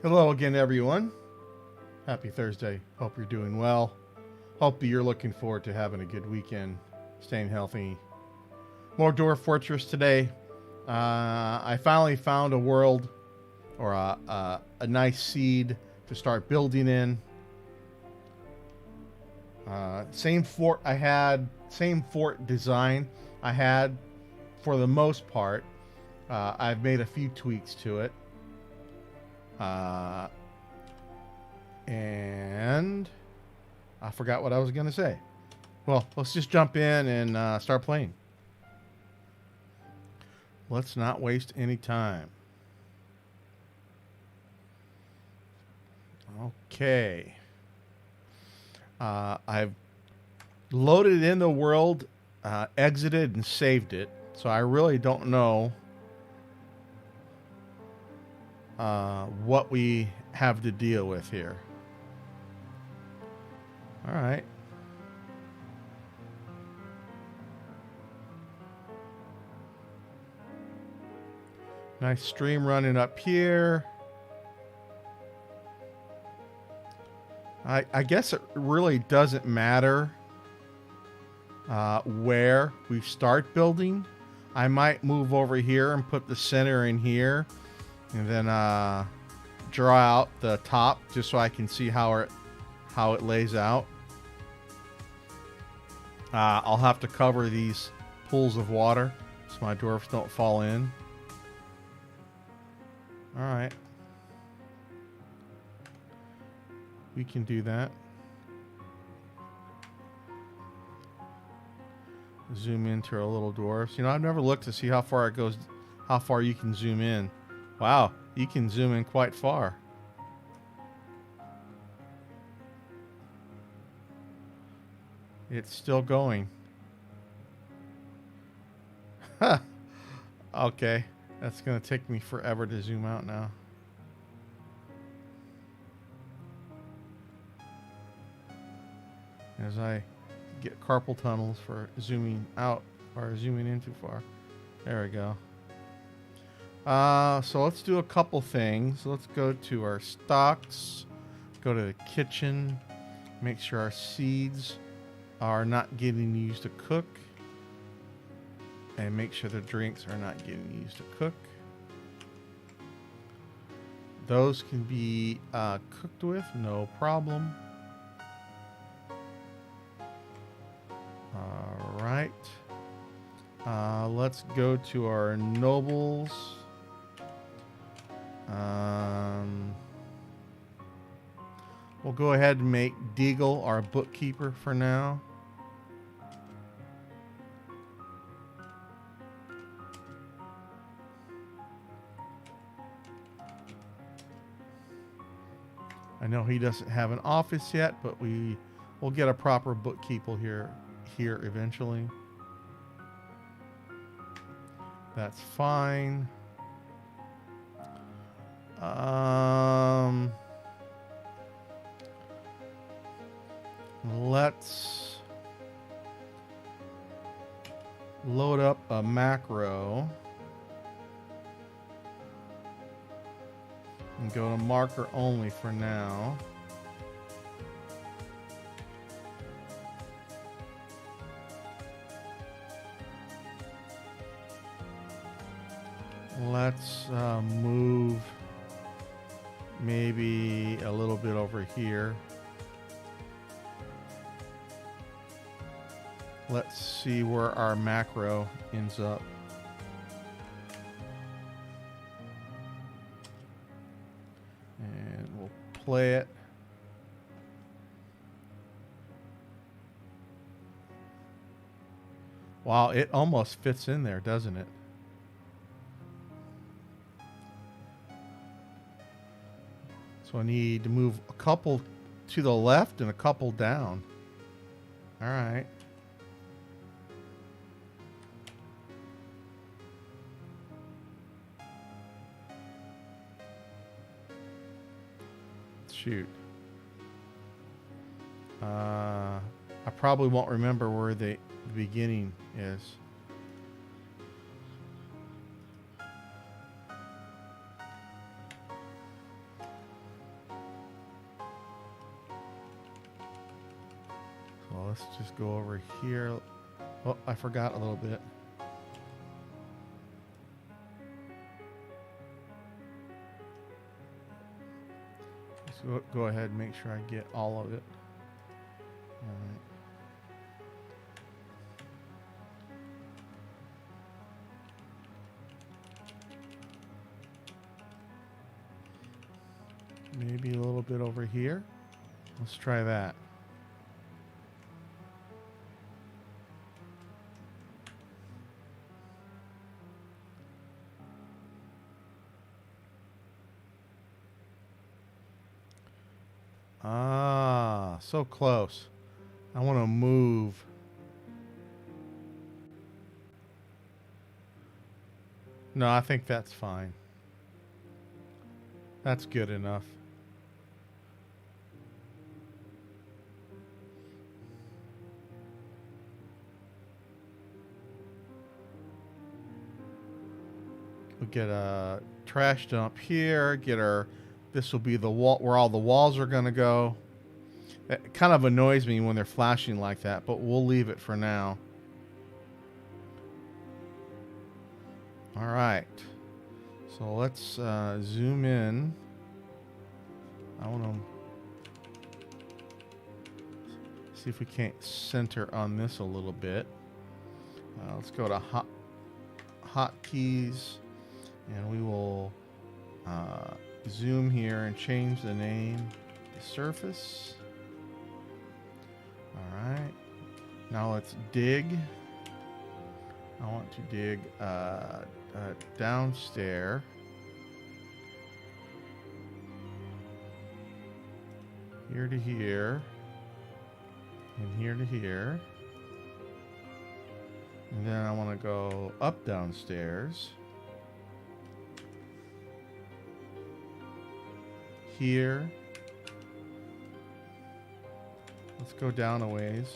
Hello again, everyone. Happy Thursday. Hope you're doing well. Hope you're looking forward to having a good weekend, staying healthy. More Dwarf Fortress today. I finally found a world or a nice seed to start building in. Same fort I had, same fort design I had for the most part. I've made a few tweaks to it. And I forgot what I was going to say. Well, let's just jump in and start playing. Let's not waste any time. Okay. I've loaded in the world, exited, and saved it. So I really don't know what we have to deal with here. All right. Nice stream running up here. I guess it really doesn't matter where we start building. I might move over here and put the center in here, and then draw out the top just so I can see how it lays out. I'll have to cover these pools of water so my dwarfs don't fall in. All right. We can do that. Zoom into our little dwarfs. You know, I've never looked to see how far it goes, how far you can zoom in. Wow, you can zoom in quite far. It's still going. Huh. Okay, that's going to take me forever to zoom out now. As I get carpal tunnels for zooming out or zooming in too far. There we go. So let's do a couple things. Let's go to our stocks, go to the kitchen, make sure our seeds are not getting used to cook, and make sure the drinks are not getting used to cook. Those can be cooked with, no problem. All right. Let's go to our nobles. We'll go ahead and make Deagle our bookkeeper for now. I know he doesn't have an office yet, but we'll get a proper bookkeeper here eventually. That's fine. Let's load up a macro and go to marker only for now. Let's move maybe a little bit over here. Let's see where our macro ends up. And we'll play it. Wow, it almost fits in there, doesn't it? So I need to move a couple to the left and a couple down. All right. Shoot. I probably won't remember where the beginning is. let's just go over here. Oh, I forgot a little bit. Let's go ahead and make sure I get all of it. All right. Maybe a little bit over here. Let's try that. Ah, so close. I want to move. No, I think that's fine. That's good enough. We'll get a trash dump here. Get our. This will be the wall where all the walls are going to go. It kind of annoys me when they're flashing like that, but we'll leave it for now. All right. So let's zoom in. I want to see if we can't center on this a little bit. Let's go to hotkeys, and we will zoom here and change the name to surface. All right. Now let's dig. I want to dig downstairs. Here to here. And here to here. And then I want to go up downstairs. Here. Let's go down a ways.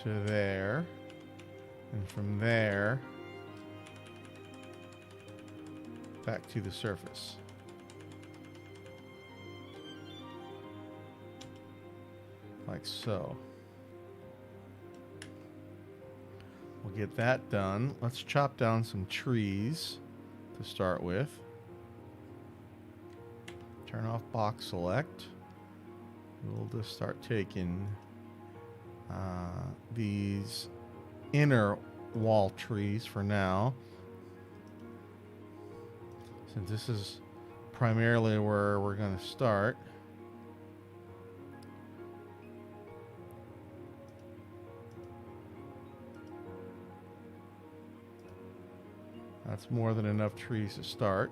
To there. And from there, back to the surface. Like so. We'll get that done. Let's chop down some trees to start with. Turn off box select. We'll just start taking these inner wall trees for now, since this is primarily where we're going to start. That's more than enough trees to start.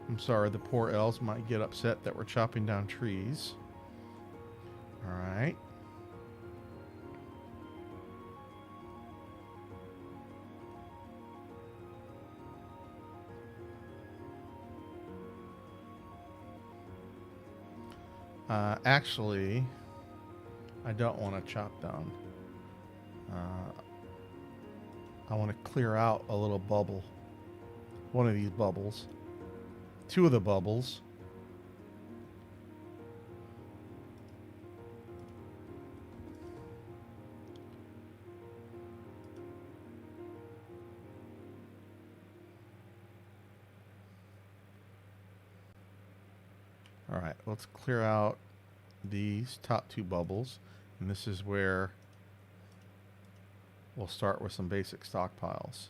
I'm sorry, the poor elves might get upset that we're chopping down trees. All right. Actually, I don't want to chop down. I want to clear out a little bubble. One of these bubbles. Two of the bubbles. All right, let's clear out these top two bubbles, and this is where we'll start with some basic stockpiles.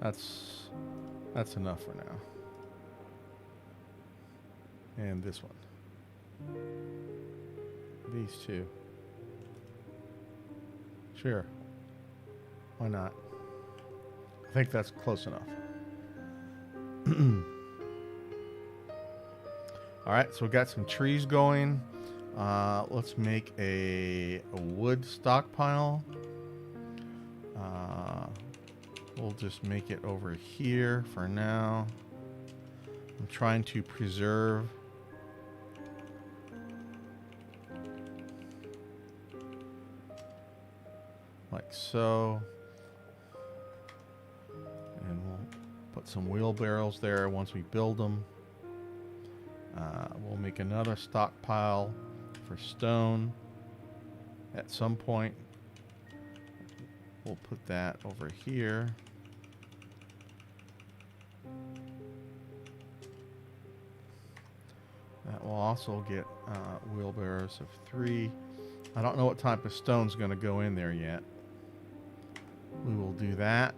That's enough for now. And this one. These two. Sure. Why not? I think that's close enough. All right, so we got some trees going. Let's make a wood stockpile. We'll just make it over here for now. I'm trying to preserve like so. And we'll put some wheelbarrows there once we build them. We'll make another stockpile for stone at some point. We'll put that over here. That will also get wheelbarrows of 3. I don't know what type of stone's going to go in there yet. We will do that.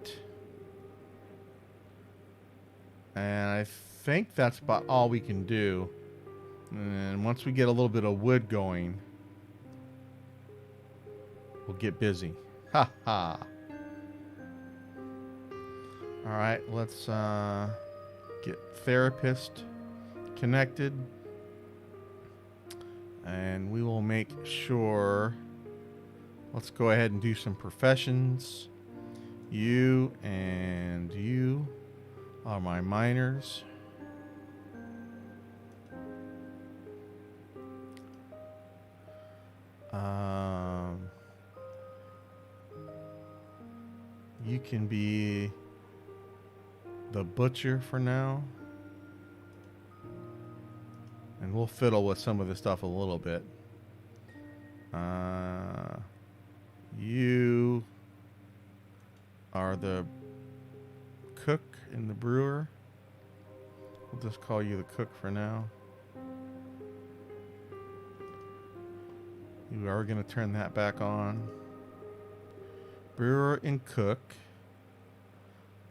And I think that's about all we can do. And once we get a little bit of wood going, we'll get busy. Ha ha. All right, let's get therapist connected. And we will make sure, let's go ahead and do some professions. You and you are my miners. You can be the butcher for now. And we'll fiddle with some of this stuff a little bit. You are the cook and the brewer. We'll just call you the cook for now. You are going to turn that back on. Brewer and cook.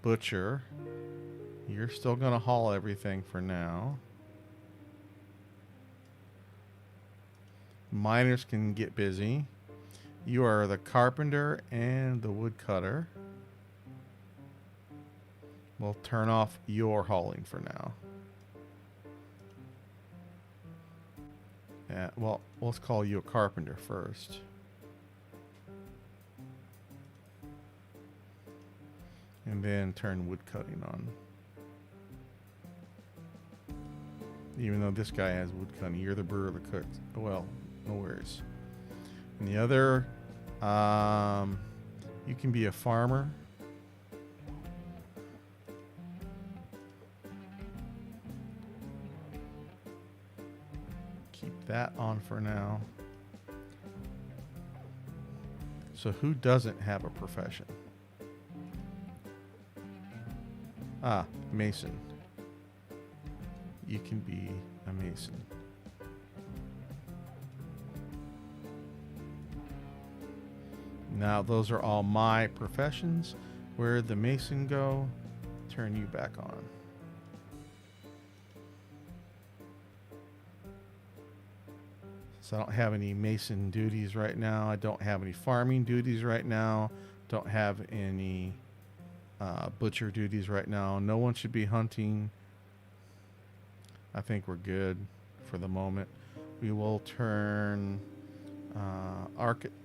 Butcher. You're still going to haul everything for now. Miners can get busy. You are the carpenter and the woodcutter. We'll turn off your hauling for now. Yeah, well, let's call you a carpenter first. And then turn woodcutting on. Even though this guy has woodcutting, you're the brewer, the cook. Well, no worries. And the other, you can be a farmer. Keep that on for now. So who doesn't have a profession? Mason. You can be a mason. Now those are all my professions. Where'd the mason go? Turn you back on. So I don't have any mason duties right now. I don't have any farming duties right now. Don't have any butcher duties right now. No one should be hunting. I think we're good for the moment. We will turn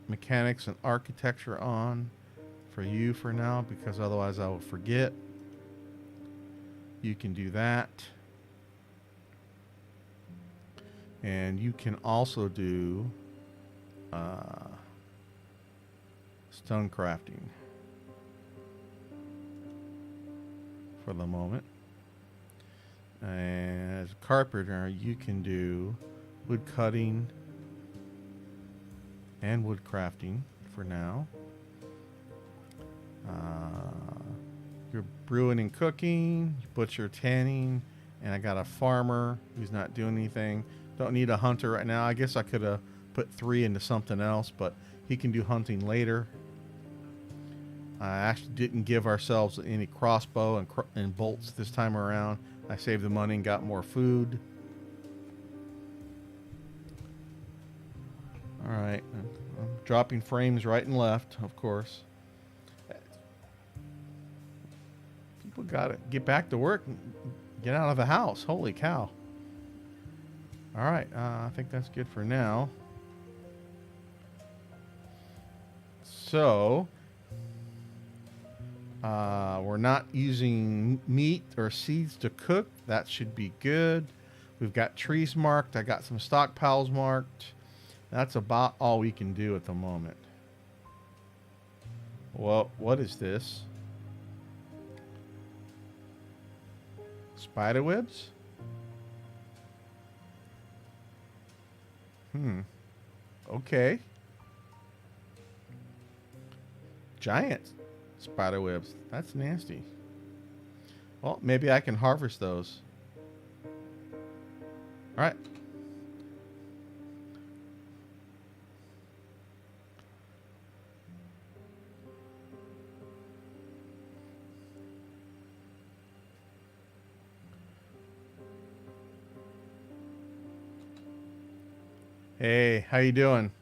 mechanics and architecture on for you for now, because otherwise I will forget. You can do that. And you can also do stone crafting for the moment. And as a carpenter, you can do wood cutting and wood crafting for now. You're brewing and cooking, butcher, tanning, and I got a farmer who's not doing anything. Don't need a hunter right now. I guess I could have put 3 into something else, but he can do hunting later. I actually didn't give ourselves any crossbow and bolts this time around. I saved the money and got more food. All right. I'm dropping frames right and left, of course. People got to get back to work and get out of the house. Holy cow. All right. I think that's good for now. So, we're not using meat or seeds to cook. That should be good. We've got trees marked. I got some stockpiles marked. That's about all we can do at the moment. What is this? Spider webs? Okay. Giant spider webs. That's nasty. Well, maybe I can harvest those. All right. Hey, how you doing?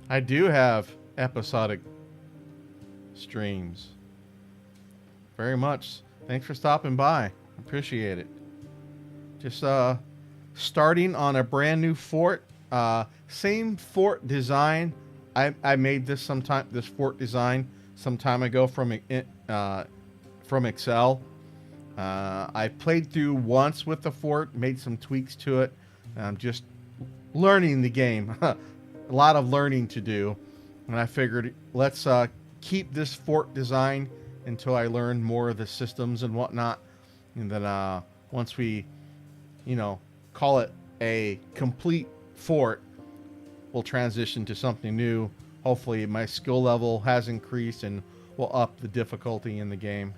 I do have episodic streams. Very much. Thanks for stopping by. Appreciate it. Just starting on a brand new fort. Same fort design. I made this fort design some time ago from Excel. I played through once with the fort, made some tweaks to it. I'm just learning the game. A lot of learning to do. And I figured let's keep this fort design until I learn more of the systems and whatnot. And then once we, call it a complete fort, we'll transition to something new. Hopefully my skill level has increased and will up the difficulty in the game,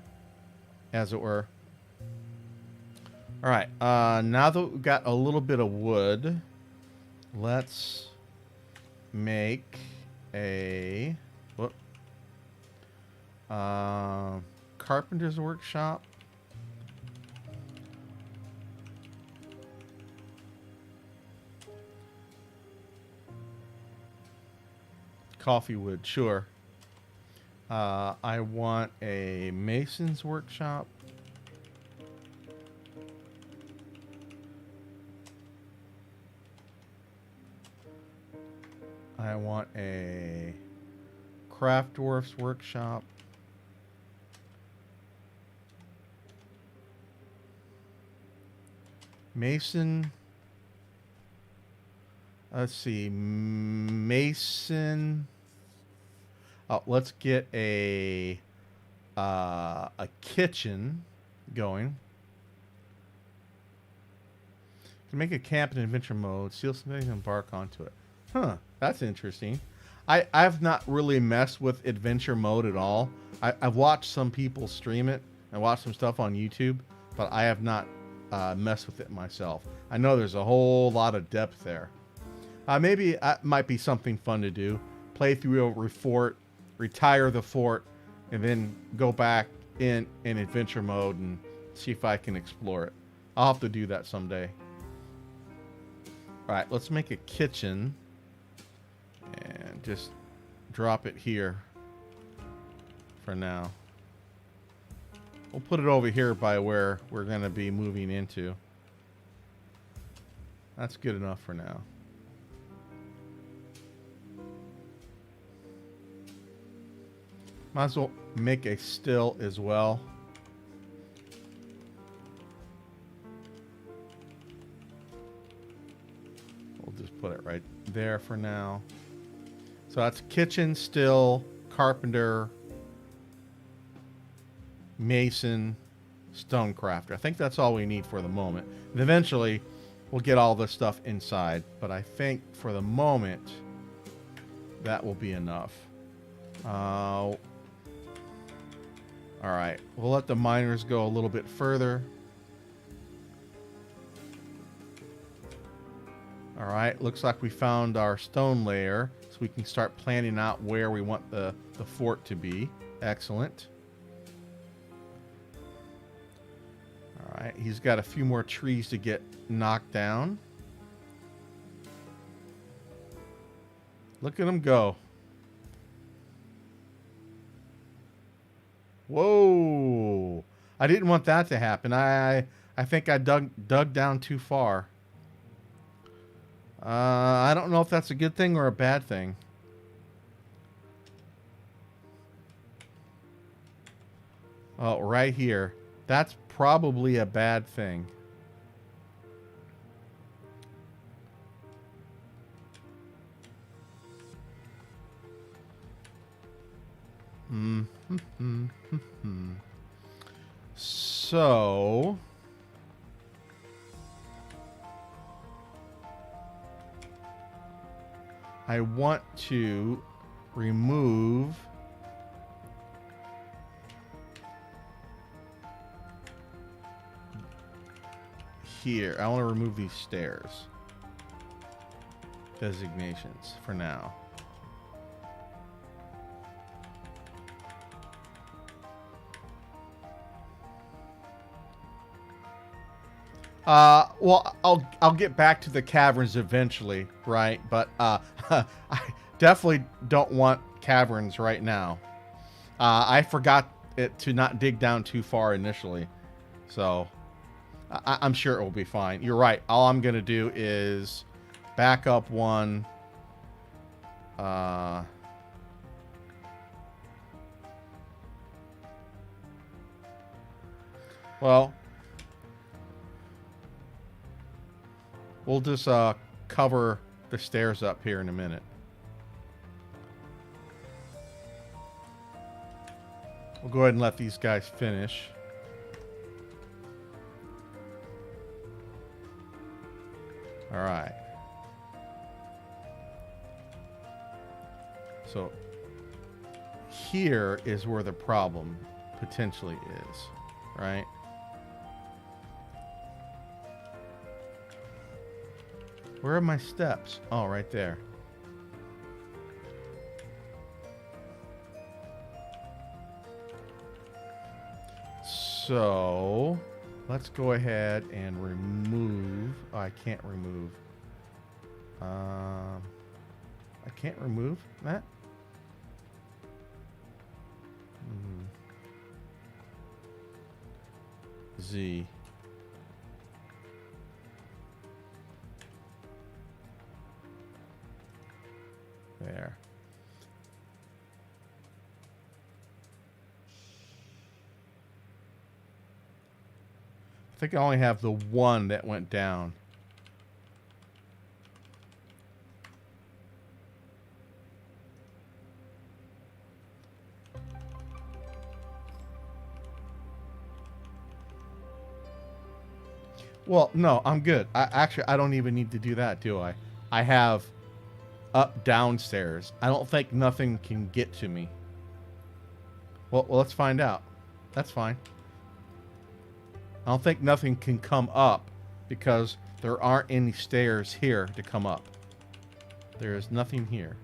as it were. All right, now that we've got a little bit of wood, let's make a Carpenters Workshop. Coffee wood, sure. I want a Mason's Workshop. I want a Craft Dwarf's Workshop. Mason. Let's see. Mason. Oh, let's get a kitchen going. Can make a camp in adventure mode. Steal something and embark onto it. Huh. That's interesting. I've not really messed with adventure mode at all. I've watched some people stream it. I watched some stuff on YouTube, but I have not messed with it myself. I know there's a whole lot of depth there. Maybe that might be something fun to do. Play through a fort, retire the fort, and then go back in adventure mode and see if I can explore it. I'll have to do that someday. All right, let's make a kitchen. And just drop it here for now. We'll put it over here by where we're going to be moving into. That's good enough for now. Might as well make a still as well. We'll just put it right there for now. So that's kitchen, still, carpenter, mason, stonecrafter. I think that's all we need for the moment. And eventually, we'll get all this stuff inside. But I think for the moment, that will be enough. All right. We'll let the miners go a little bit further. All right. Looks like we found our stone layer. So we can start planning out where we want the fort to be. Excellent. All right. He's got a few more trees to get knocked down. Look at him go. Whoa. I didn't want that to happen. I think I dug down too far. I don't know if that's a good thing or a bad thing. Oh, right here. That's probably a bad thing. So I want to remove here. I want to remove these stairs designations for now. Well, I'll get back to the caverns eventually, right? But I definitely don't want caverns right now. I forgot to not dig down too far initially, so I'm sure it will be fine. You're right. All I'm gonna do is back up one. Well, we'll just cover the stairs up here in a minute. We'll go ahead and let these guys finish. All right. So here is where the problem potentially is, right? Where are my steps? Oh, right there. So let's go ahead and remove. Oh, I can't remove. I can't remove that. Z. There. I think I only have the one that went down. Well, no, I'm good. I don't even need to do that, do I? I have up downstairs. I don't think nothing can get to me. Well, let's find out. That's fine. I don't think nothing can come up because there aren't any stairs here to come up. There is nothing here.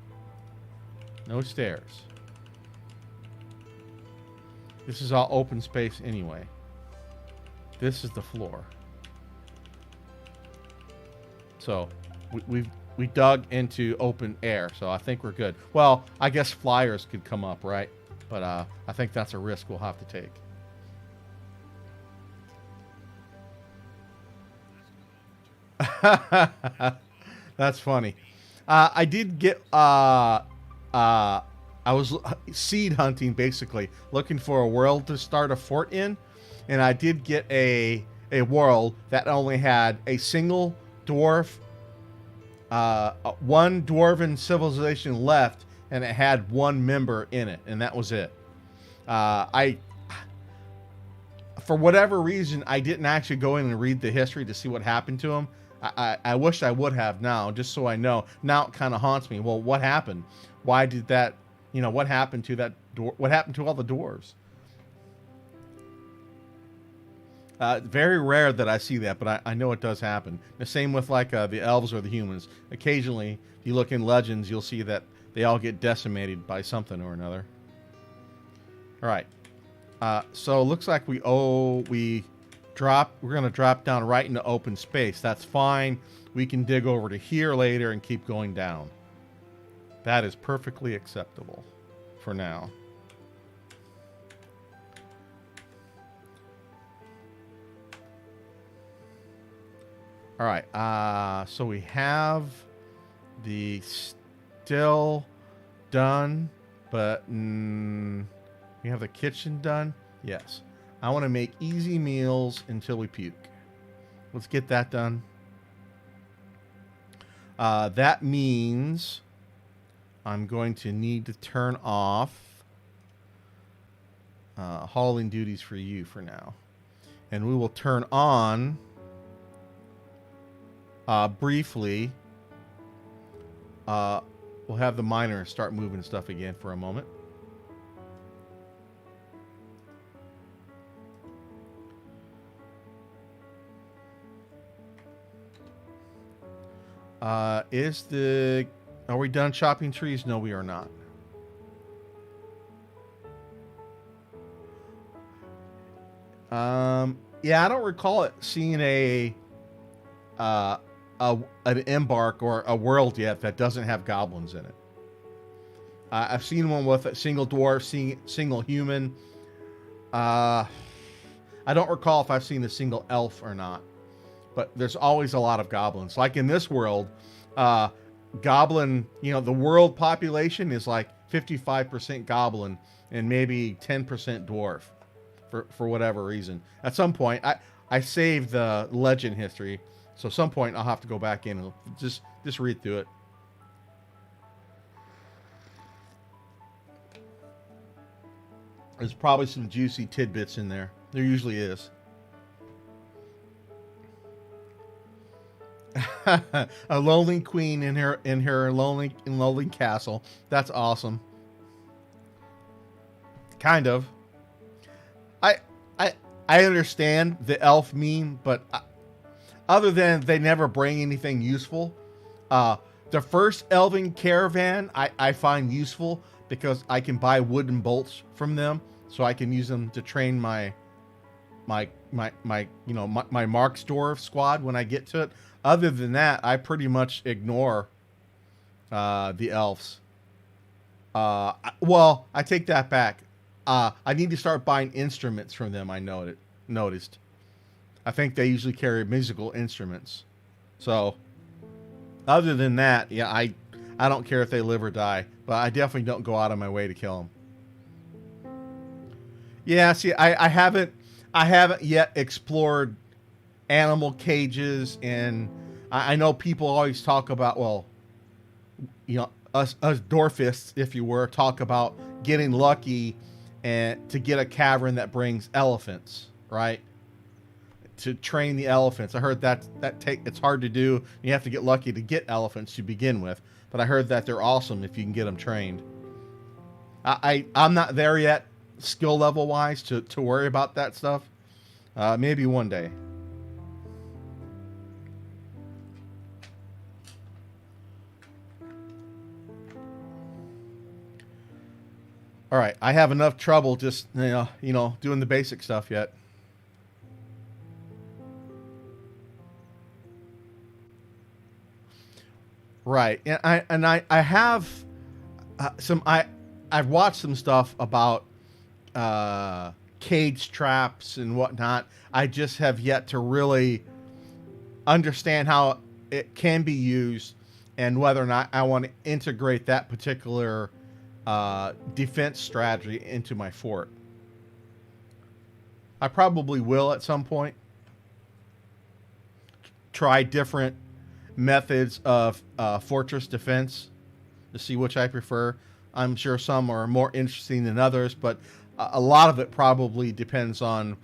No stairs. This is all open space anyway. This is the floor. So we dug into open air, so I think we're good. Well, I guess flyers could come up, right? But I think that's a risk we'll have to take. That's funny. I did get I was seed hunting, basically looking for a world to start a fort in, and I did get a world that only had a single dwarf, one dwarven civilization left, and it had one member in it, and that was it. For whatever reason, I didn't actually go in and read the history to see what happened to him. I wish I would have now, just so I know. Now it kind of haunts me. Well, what happened? Why did that? You know, what happened to that? What happened to all the dwarves? Very rare that I see that, but I know it does happen. The same with like the elves or the humans. Occasionally, if you look in legends, you'll see that they all get decimated by something or another. All right. So it looks like we're going to drop down right into open space. That's fine. We can dig over to here later and keep going down. That is perfectly acceptable for now. All right, so we have the still done, but we have the kitchen done. Yes. I want to make easy meals until we puke. Let's get that done. That means I'm going to need to turn off hauling duties for you for now. And we will turn on briefly. We'll have the miner start moving stuff again for a moment. Are we done chopping trees? No, we are not. Yeah, I don't recall it seeing an embark or a world yet that doesn't have goblins in it. I've seen one with a single dwarf, single human. I don't recall if I've seen a single elf or not, but there's always a lot of goblins. Like in this world, goblin, the world population is like 55% goblin and maybe 10% dwarf for whatever reason. At some point, I saved the legend history, so at some point I'll have to go back in and just read through it. There's probably some juicy tidbits in there. There usually is. A lonely queen in her lonely castle. That's awesome. Kind of. I understand the elf meme, but other than they never bring anything useful, the first elven caravan I find useful because I can buy wooden bolts from them, so I can use them to train my Mark's Dwarf squad when I get to it. Other than that, I pretty much ignore the elves. Well, I take that back. I need to start buying instruments from them, I noticed. I think they usually carry musical instruments. So, other than that, yeah, I don't care if they live or die. But I definitely don't go out of my way to kill them. Yeah, see, I haven't yet explored animal cages, and I know people always talk about, well, us dwarfists, if you were, talk about getting lucky and to get a cavern that brings elephants, right? To train the elephants. I heard it's hard to do. You have to get lucky to get elephants to begin with, but I heard that they're awesome if you can get them trained. I'm not there yet, skill level wise, to worry about that stuff. Maybe one day. All right, I have enough trouble just doing the basic stuff yet. Right, and I have I've watched some stuff about cage traps and whatnot. I just have yet to really understand how it can be used and whether or not I want to integrate that particular defense strategy into my fort. I probably will at some point. Try different methods of fortress defense to see which I prefer. I'm sure some are more interesting than others, but a lot of it probably depends on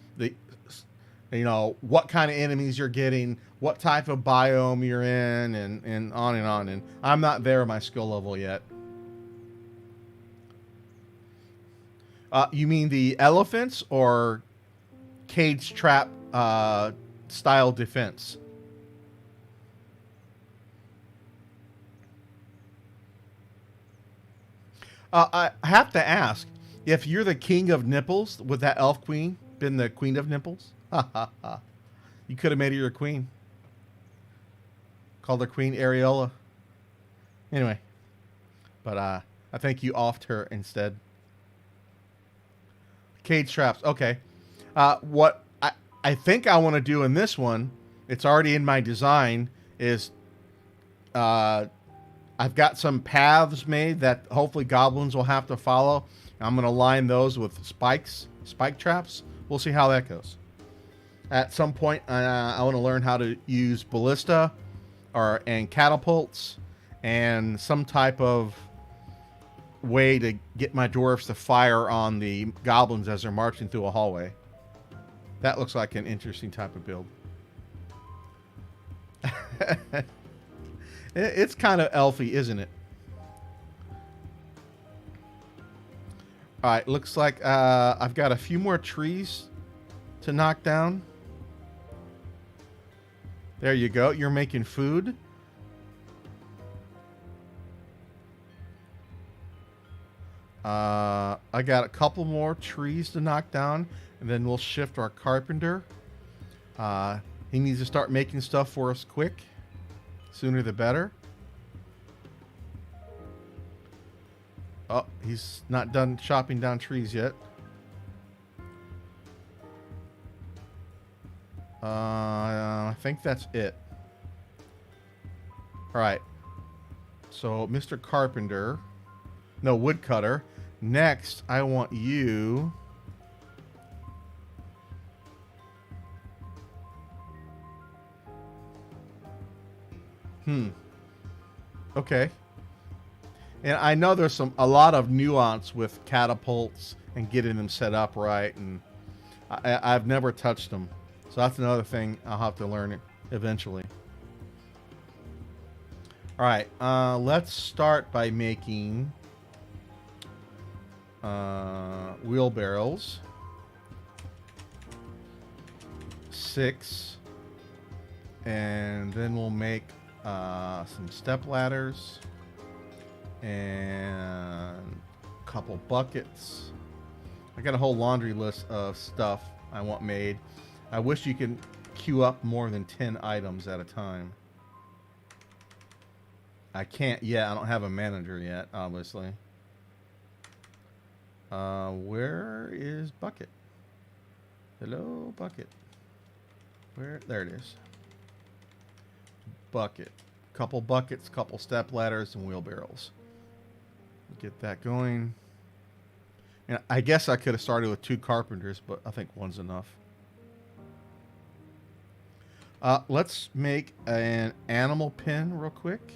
what kind of enemies you're getting, what type of biome you're in, and on and on. And I'm not there at my skill level yet. You mean the elephants or cage trap style defense? I have to ask, if you're the king of nipples, would that elf queen been the queen of nipples? You could have made her your queen. Called her Queen Areola. Anyway, but I think you offed her instead. Cage traps. Okay. What I think I want to do in this one, it's already in my design, is I've got some paths made that hopefully goblins will have to follow. I'm going to line those with spike traps. We'll see how that goes. At some point, I want to learn how to use ballista and catapults and some type of way to get my dwarves to fire on the goblins as they're marching through a hallway. That looks like an interesting type of build. It's kind of elfy, isn't it? All right, looks like I've got a few more trees to knock down. There you go. You're making food. I got a couple more trees to knock down, and then we'll shift our carpenter. He needs to start making stuff for us quick. Sooner the better. Oh, he's not done chopping down trees yet. I think that's it. All right. So, Mr. Carpenter, no, woodcutter. Next, I want you. Okay. And I know there's a lot of nuance with catapults and getting them set up right, and I've never touched them. So that's another thing I'll have to learn eventually. All right, let's start by making wheelbarrows. 6. And then we'll make some step ladders and a couple buckets. I got a whole laundry list of stuff I want made. I wish you could queue up more than 10 items at a time. I can't yet. I don't have a manager yet, obviously. Where is Bucket? Hello, Bucket. Where? There it is. Bucket. Couple buckets, couple step ladders, and wheelbarrows. Get that going. And I guess I could have started with 2 carpenters, but I think one's enough. Let's make an animal pen real quick.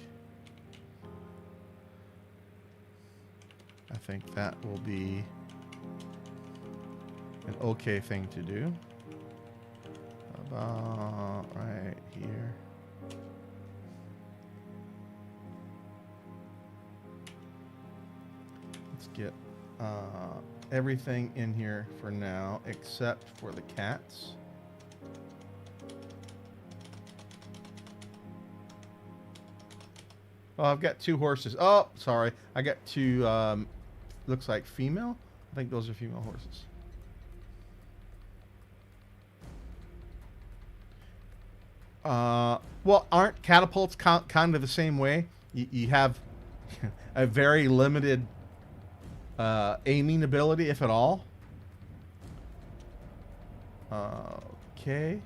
I think that will be an okay thing to do. About right here. Let's get everything in here for now, except for the cats. Oh, I've got 2 horses. Oh, sorry. I got 2, looks like female. I think those are female horses. Well, aren't catapults kind of the same way? You have a very limited aiming ability, if at all. Okay.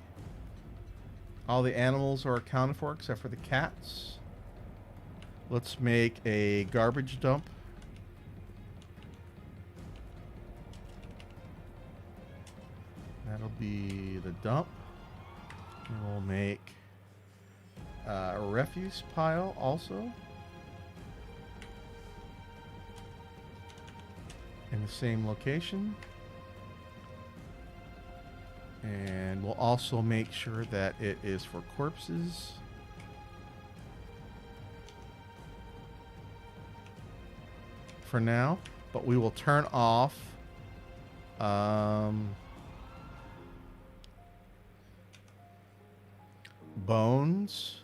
All the animals are accounted for except for the cats. Let's make a garbage dump. That'll be the dump. And we'll make a refuse pile also. In the same location. And we'll also make sure that it is for corpses. For now, but we will turn off bones.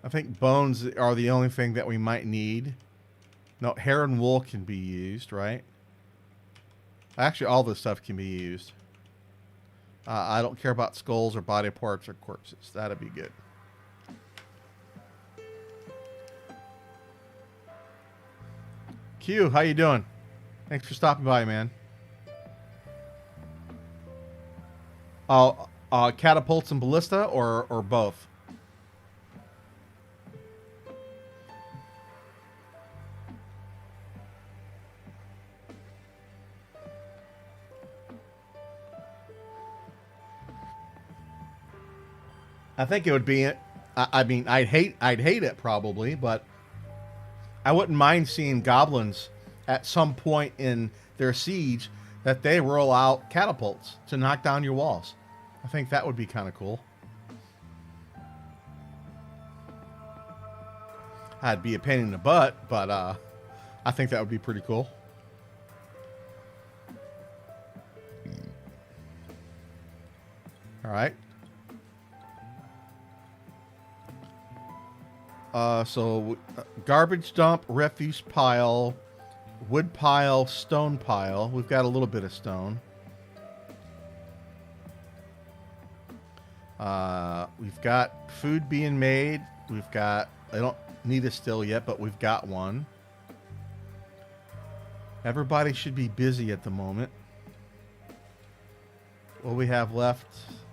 I think bones are the only thing that we might need. No, hair and wool can be used, right? Actually, all this stuff can be used. I don't care about skulls or body parts or corpses. That'd be good. Q, how you doing? Thanks for stopping by, man. Oh, catapults and ballista, or both? I think it would be I mean, I'd hate it probably, but I wouldn't mind seeing goblins at some point in their siege that they roll out catapults to knock down your walls. I think that would be kind of cool. I'd be a pain in the butt, but I think that would be pretty cool. All right. So garbage dump, refuse pile, wood pile, stone pile. We've got a little bit of stone. We've got food being made. We've got, I don't need a still yet, but we've got one. Everybody should be busy at the moment. What we have left,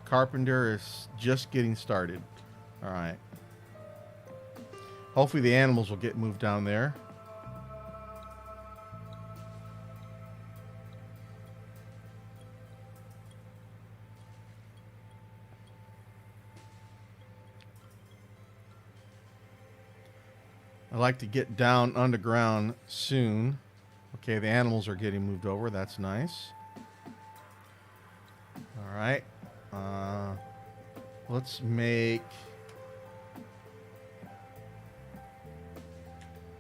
Carpenter is just getting started. All right. Hopefully the animals will get moved down there. I'd like to get down underground soon. Okay, the animals are getting moved over. That's nice. All right. Let's make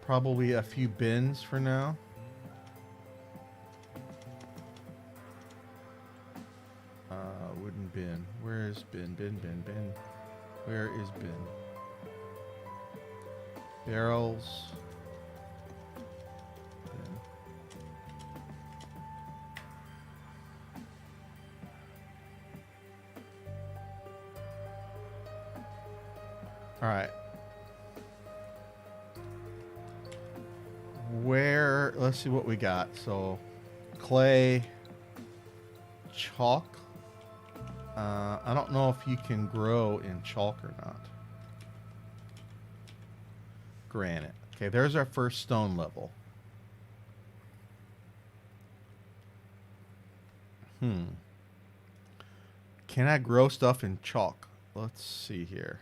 probably a few bins for now. Wooden bin. Where is bin? Bin. Where is bin? Barrels. Bin. All right. Where, let's see what we got. So, clay, chalk. I don't know if you can grow in chalk or not. Granite. Okay, there's our first stone level. Can I grow stuff in chalk? Let's see here.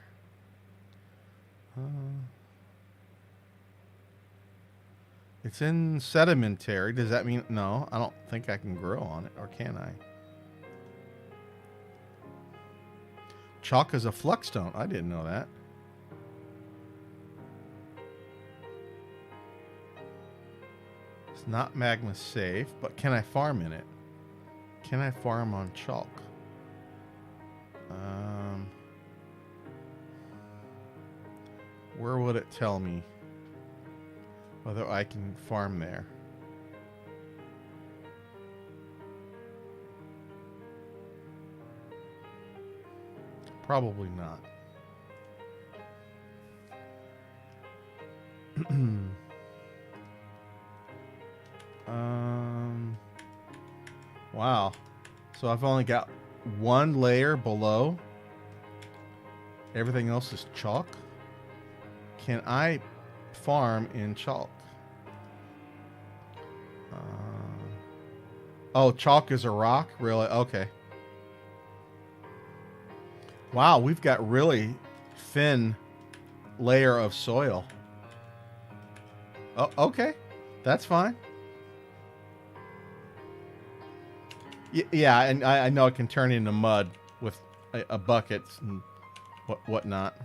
It's in sedimentary. Does that mean... No, I don't think I can grow on it. Or can I? Chalk is a flux stone. I didn't know that. It's not magma safe, but can I farm in it? Can I farm on chalk? Where would it tell me whether I can farm there? Probably not. Wow. So I've only got one layer below. Everything else is chalk. Can I farm in chalk? Oh, chalk is a rock? Really? Okay. Wow, we've got really thin layer of soil. Oh, okay. That's fine. Yeah, and I know it can turn into mud with a bucket and whatnot.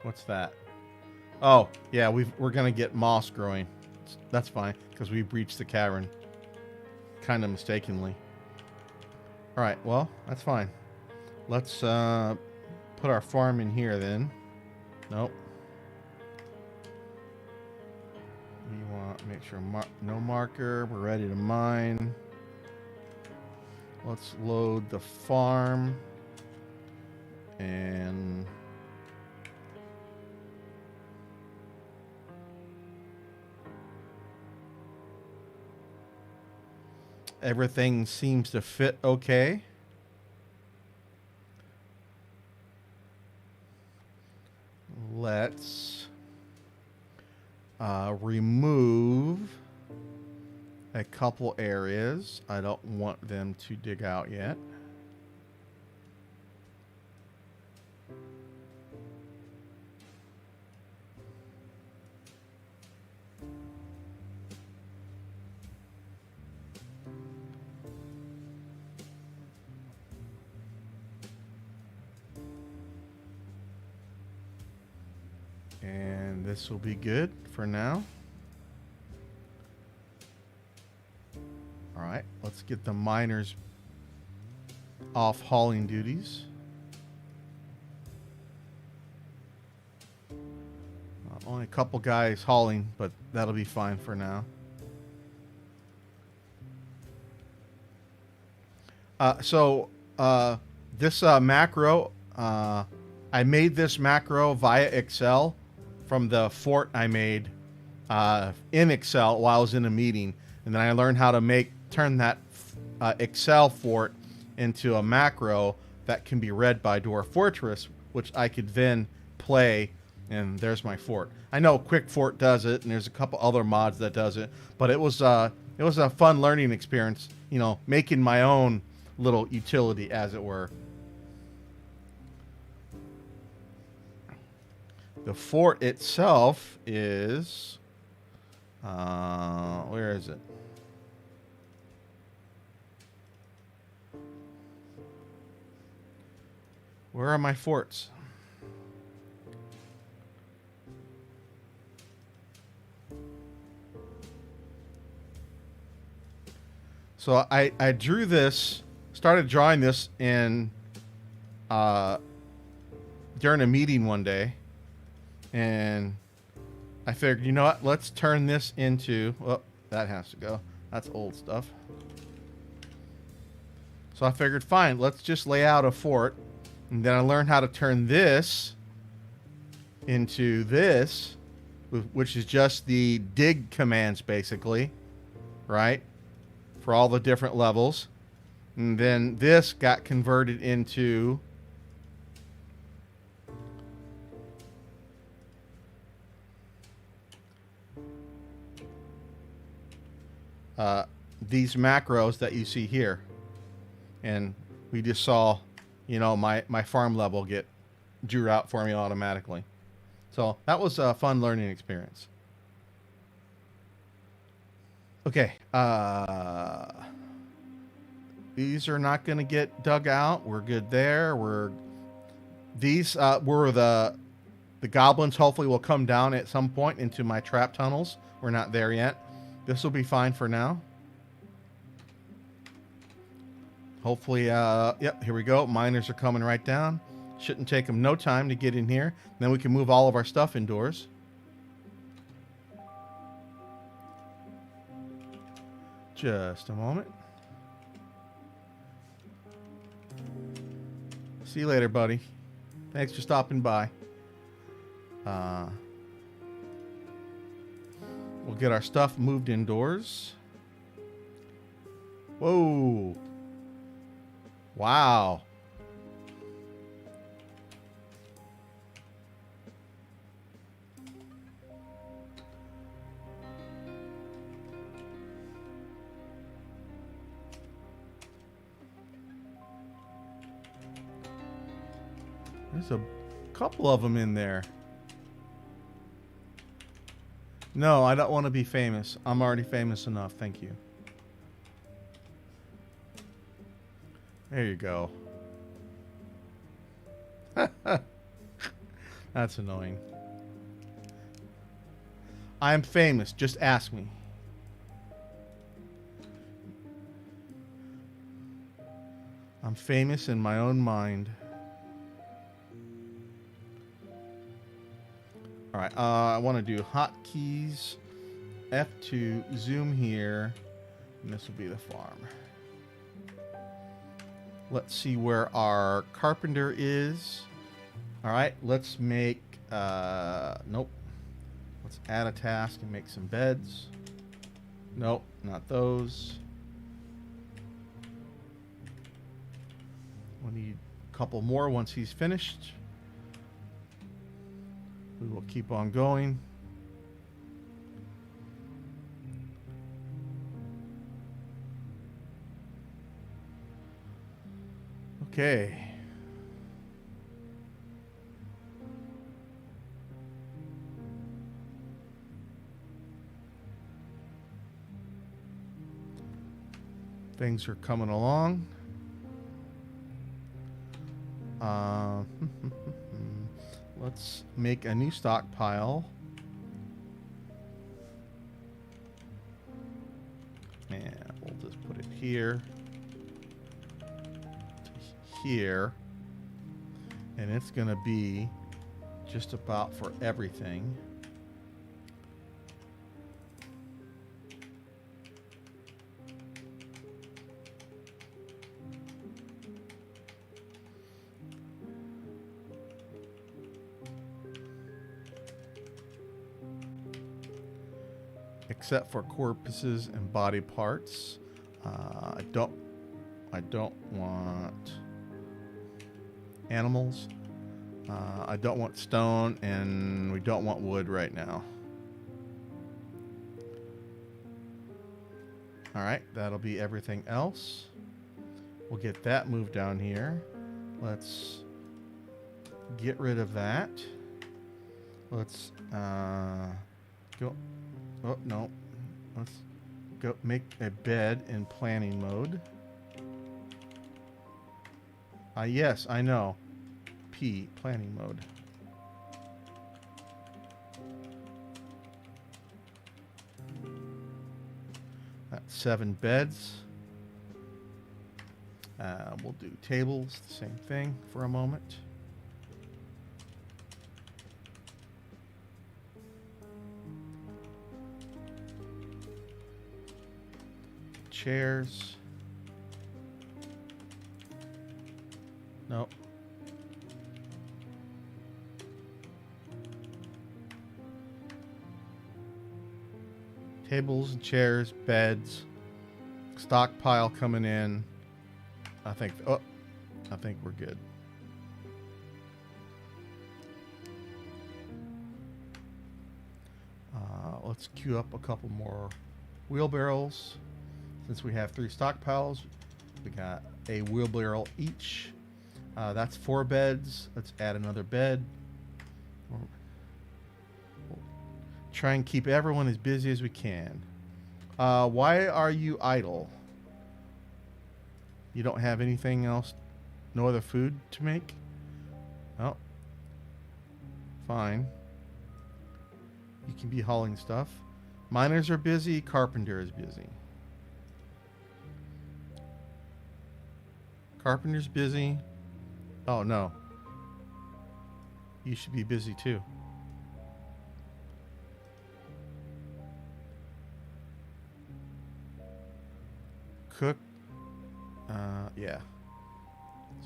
What's that? Oh, yeah, we're gonna get moss growing. That's fine because we breached the cavern, kind of mistakenly. All right, well that's fine. Let's put our farm in here then. Nope. We want to make sure no marker. We're ready to mine. Let's load the farm and everything seems to fit okay. Let's remove a couple areas. I don't want them to dig out yet. This will be good for now. All right, let's get the miners off hauling duties. Only a couple guys hauling, but that'll be fine for now. This macro, I made this macro via Excel from the fort I made in Excel while I was in a meeting. And then I learned how to turn that Excel fort into a macro that can be read by Dwarf Fortress, which I could then play, and there's my fort. I know Quick Fort does it, and there's a couple other mods that does it, but it was a fun learning experience, you know, making my own little utility, as it were. The fort itself is where is it? Where are my forts? So I drew this, started drawing this in during a meeting one day, and I figured, you know what, let's turn this into, well, that has to go. That's old stuff. So I figured, fine, let's just lay out a fort. And then I learned how to turn this into this, which is just the dig commands, basically, right? For all the different levels. And then this got converted into these macros that you see here. And we just saw, you know, my farm level get drew out for me automatically. So that was a fun learning experience. Okay. These are not going to get dug out. We're good there. These were the goblins hopefully will come down at some point into my trap tunnels. We're not there yet. This will be fine for now. Hopefully, yep, here we go. Miners are coming right down. Shouldn't take them no time to get in here. Then we can move all of our stuff indoors. Just a moment. See you later, buddy. Thanks for stopping by. We'll get our stuff moved indoors. Whoa. Wow. There's a couple of them in there. No, I don't want to be famous. I'm already famous enough. Thank you. There you go. That's annoying. I'm famous. Just ask me. I'm famous in my own mind. All right. I want to do hotkeys. F2, zoom here. And this will be the farm. Let's see where our carpenter is. All right, let's make, nope. Let's add a task and make some beds. Nope, not those. We'll need a couple more once he's finished. We will keep on going. Okay. Things are coming along. Let's make a new stockpile. here to here. And it's going to be just about for everything. Except for corpses and body parts. I don't want animals. I don't want stone, and we don't want wood right now. Alright, that'll be everything else. We'll get that moved down here. Let's get rid of that. Let's go. Oh, no. Let's go make a bed in planning mode. Yes, I know. P, planning mode. That's 7 beds. We'll do tables, the same thing for a moment. Chairs. Nope. Tables and chairs, beds, stockpile coming in. I think we're good. Let's queue up a couple more wheelbarrows. Since we have 3 stockpiles, we got a wheelbarrow each. That's 4 beds. Let's add another bed. We'll try and keep everyone as busy as we can. Why are you idle? You don't have anything else? No other food to make? Oh. Fine. You can be hauling stuff. Miners are busy. Carpenter is busy. Carpenter's busy. Oh, no. You should be busy too. Cook. Yeah.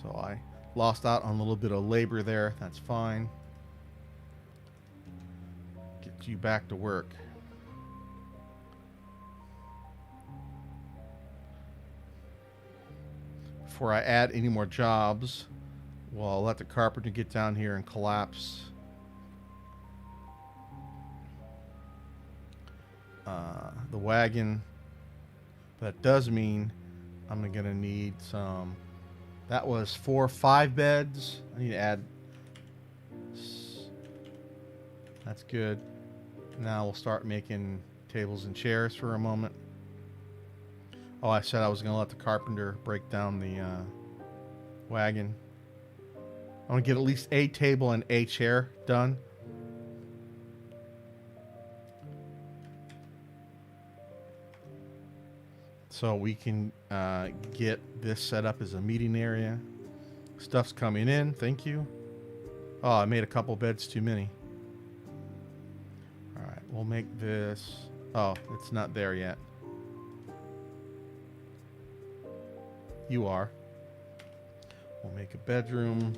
So I lost out on a little bit of labor there. That's fine. Get you back to work. Before I add any more jobs, well, I'll let the carpenter get down here and collapse the wagon. That does mean I'm going to need some. That was 5 beds. I need to add. That's good. Now we'll start making tables and chairs for a moment. Oh, I said I was going to let the carpenter break down the wagon. I want to get at least a table and a chair done. So we can get this set up as a meeting area. Stuff's coming in. Thank you. Oh, I made a couple beds too many. All right, we'll make this. Oh, it's not there yet. You are. We'll make a bedroom.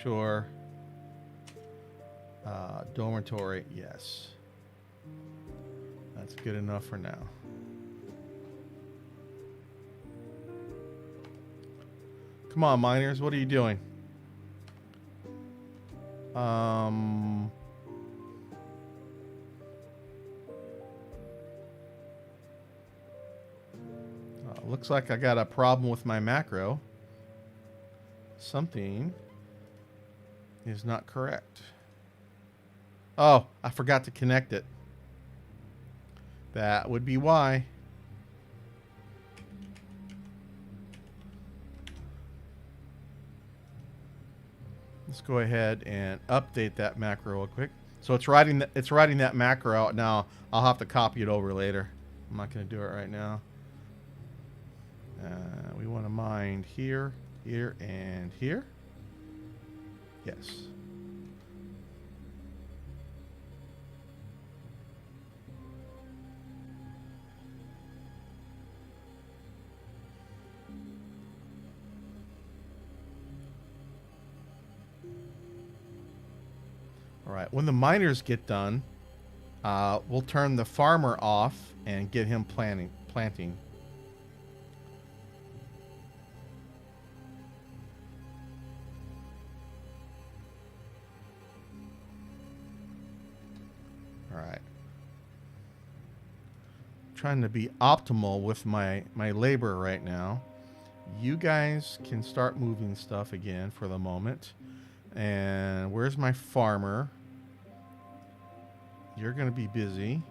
Sure. Dormitory. Yes. That's good enough for now. Come on, miners. What are you doing? Looks like I got a problem with my macro. Something is not correct. Oh, I forgot to connect it. That would be why. Let's go ahead and update that macro real quick. So it's writing that macro out now. I'll have to copy it over later. I'm not going to do it right now. We want to mine here, here, and here. Yes. All right. When the miners get done, we'll turn the farmer off and get him planting. All right. Trying to be optimal with my labor right now. You guys can start moving stuff again for the moment. And where's my farmer? You're going to be busy.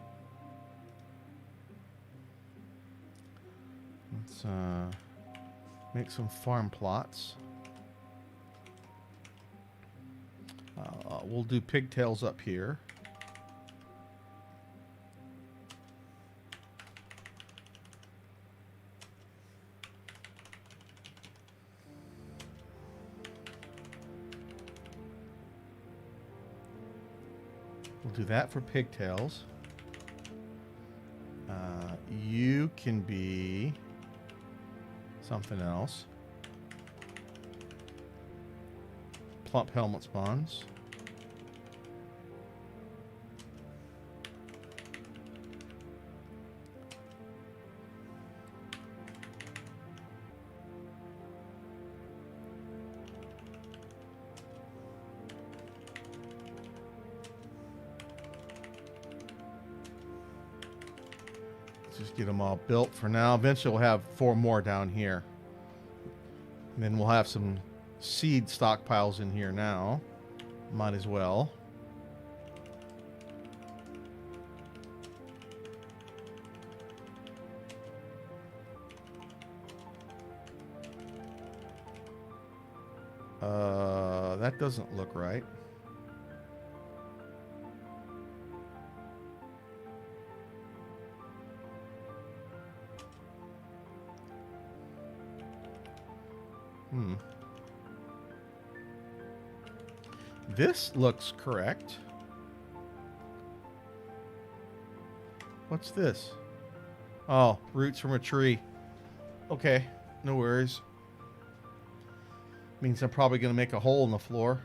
Let's make some farm plots. We'll do pigtails up here. We'll do that for pigtails. You can be something else. Plump helmet spawns. Just get them all built for now. Eventually we'll have 4 more down here. And then we'll have some seed stockpiles in here now. Might as well. That doesn't look right. This looks correct. What's this? Oh, roots from a tree. Okay, no worries. Means I'm probably going to make a hole in the floor.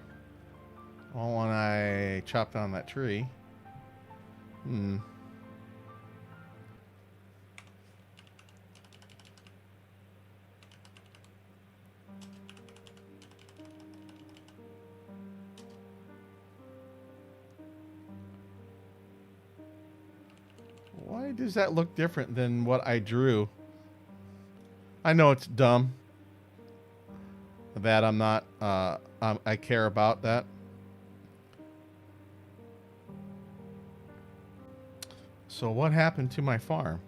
Oh, when I chop down that tree. Why does that look different than what I drew? I know it's dumb that I'm not, I care about that. So what happened to my farm?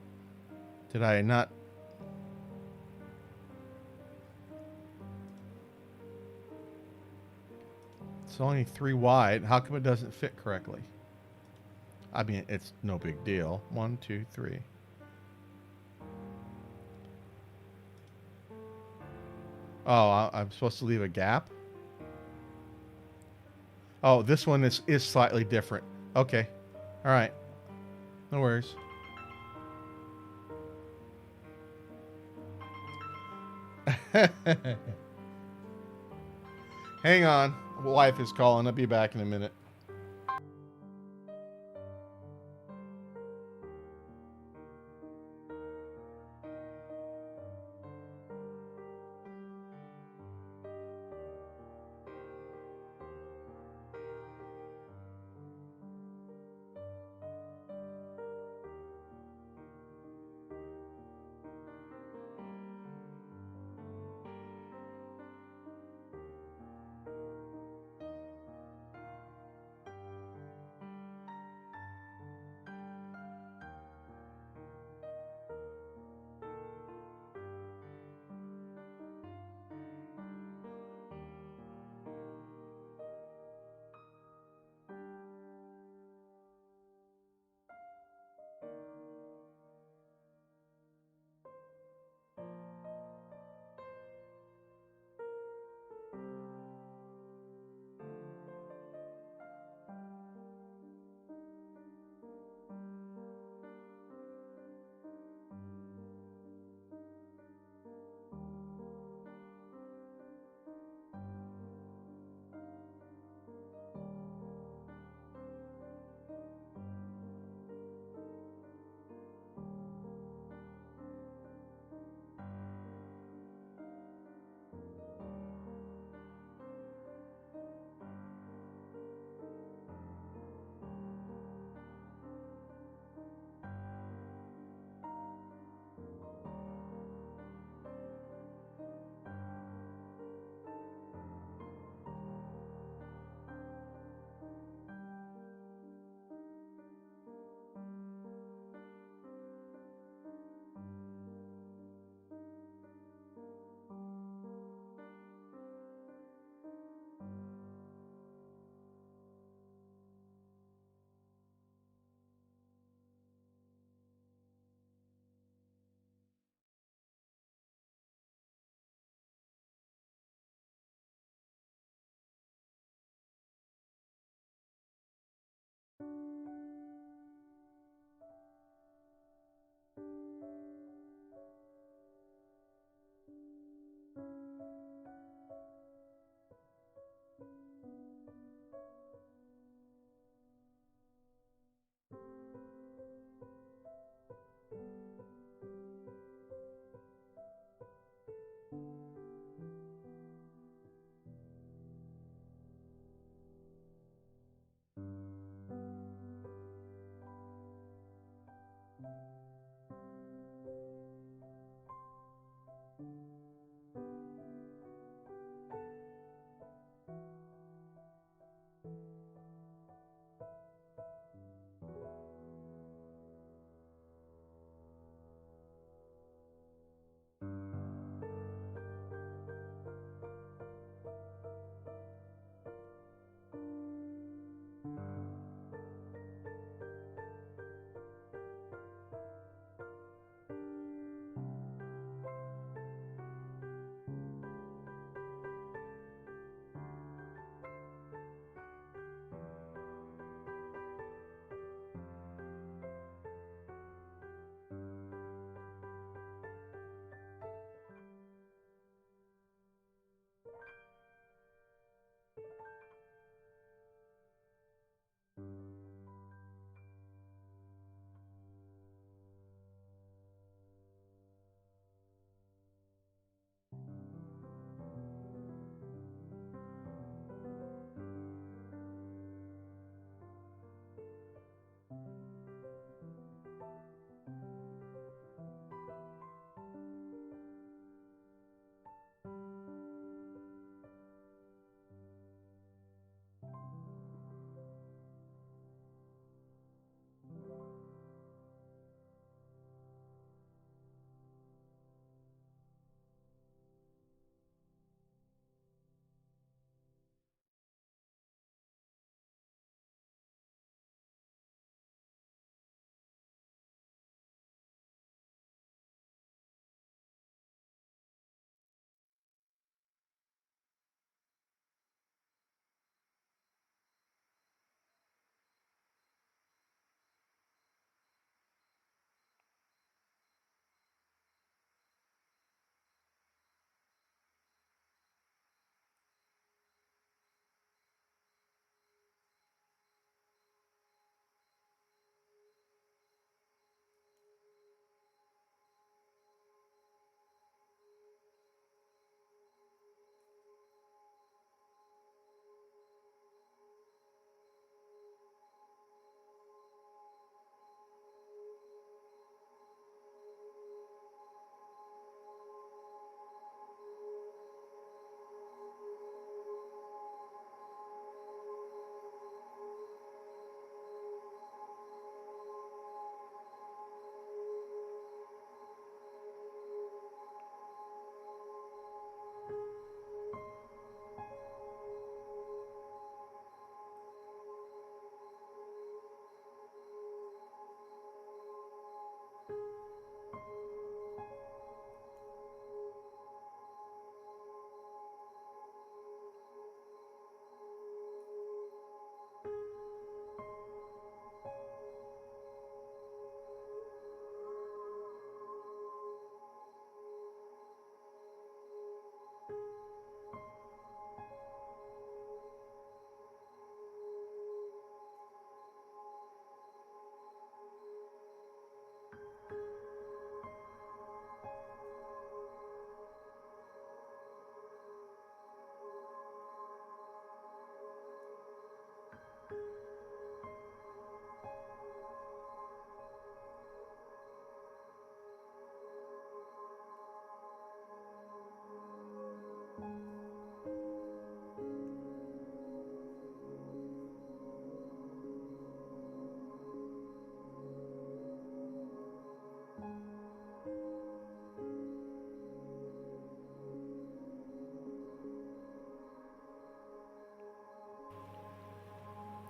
Did I not? It's only 3 wide. How come it doesn't fit correctly? I mean, it's no big deal. 1, 2, 3. Oh, I'm supposed to leave a gap? Oh, this one is slightly different. Okay. All right. No worries. Hang on. Wife is calling. I'll be back in a minute.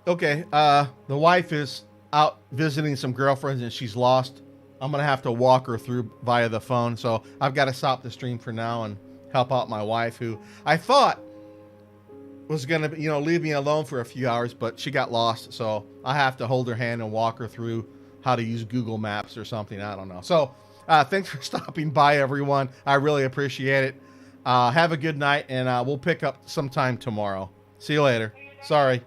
Okay, the wife is out visiting some girlfriends and she's lost. I'm gonna have to walk her through via the phone, so I've got to stop the stream for now and help out my wife, who I thought was gonna, leave me alone for a few hours, but she got lost, so I have to hold her hand and walk her through how to use Google Maps or something. I don't know. So, thanks for stopping by, everyone. I really appreciate it. Have a good night, and we'll pick up sometime tomorrow. See you later. Sorry.